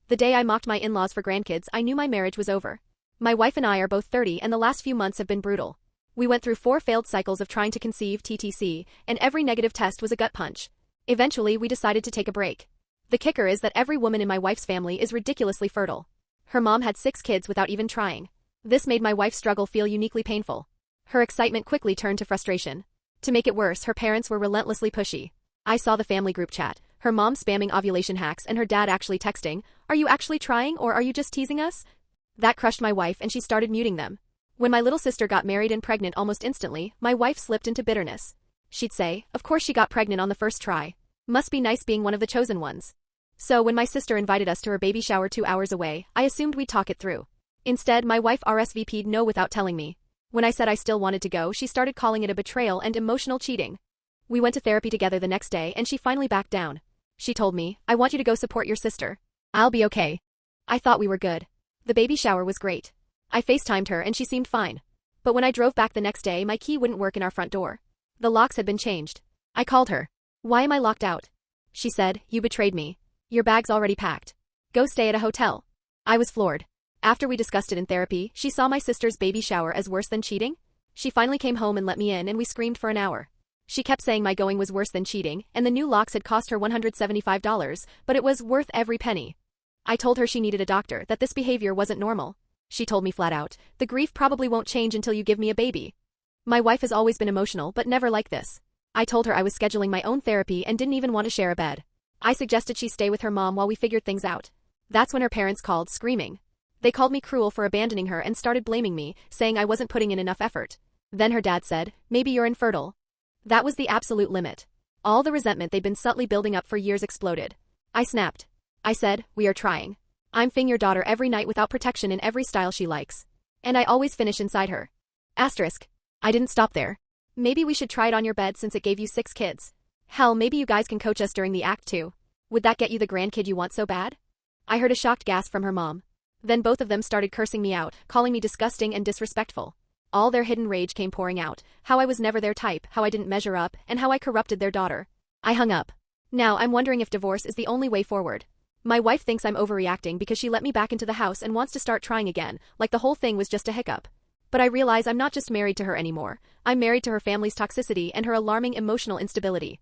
The day I mocked my in-laws for grandkids, I knew my marriage was over. My wife and I are both 30 and the last few months have been brutal. We went through 4 failed cycles of trying to conceive TTC, and every negative test was a gut punch. Eventually, we decided to take a break. The kicker is that every woman in my wife's family is ridiculously fertile. Her mom had 6 kids without even trying. This made my wife's struggle feel uniquely painful. Her excitement quickly turned to frustration. To make it worse, her parents were relentlessly pushy. I saw the family group chat, her mom spamming ovulation hacks and her dad actually texting, "Are you actually trying or are you just teasing us?" That crushed my wife and she started muting them. When my little sister got married and pregnant almost instantly, my wife slipped into bitterness. She'd say, "Of course she got pregnant on the first try. Must be nice being one of the chosen ones." So when my sister invited us to her baby shower 2 hours away, I assumed we'd talk it through. Instead, my wife RSVP'd no without telling me. When I said I still wanted to go, she started calling it a betrayal and emotional cheating. We went to therapy together the next day and she finally backed down. She told me, "I want you to go support your sister. I'll be okay." I thought we were good. The baby shower was great. I FaceTimed her and she seemed fine. But when I drove back the next day, my key wouldn't work in our front door. The locks had been changed. I called her. "Why am I locked out?" She said, "You betrayed me. Your bag's already packed. Go stay at a hotel." I was floored. After we discussed it in therapy, she saw my sister's baby shower as worse than cheating. She finally came home and let me in and we screamed for an hour. She kept saying my going was worse than cheating and the new locks had cost her $175, but it was worth every penny. I told her she needed a doctor, that this behavior wasn't normal. She told me flat out, "The grief probably won't change until you give me a baby." My wife has always been emotional but never like this. I told her I was scheduling my own therapy and didn't even want to share a bed. I suggested she stay with her mom while we figured things out. That's when her parents called, screaming. They called me cruel for abandoning her and started blaming me, saying I wasn't putting in enough effort. Then her dad said, "Maybe you're infertile." That was the absolute limit. All the resentment they'd been subtly building up for years exploded. I snapped. I said, "We are trying. I'm fing your daughter every night without protection in every style she likes. And I always finish inside her." Asterisk. I didn't stop there. "Maybe we should try it on your bed since it gave you 6 kids. Hell, maybe you guys can coach us during the act too. Would that get you the grandkid you want so bad?" I heard a shocked gasp from her mom. Then both of them started cursing me out, calling me disgusting and disrespectful. All their hidden rage came pouring out, how I was never their type, how I didn't measure up, and how I corrupted their daughter. I hung up. Now I'm wondering if divorce is the only way forward. My wife thinks I'm overreacting because she let me back into the house and wants to start trying again, like the whole thing was just a hiccup. But I realize I'm not just married to her anymore. I'm married to her family's toxicity and her alarming emotional instability.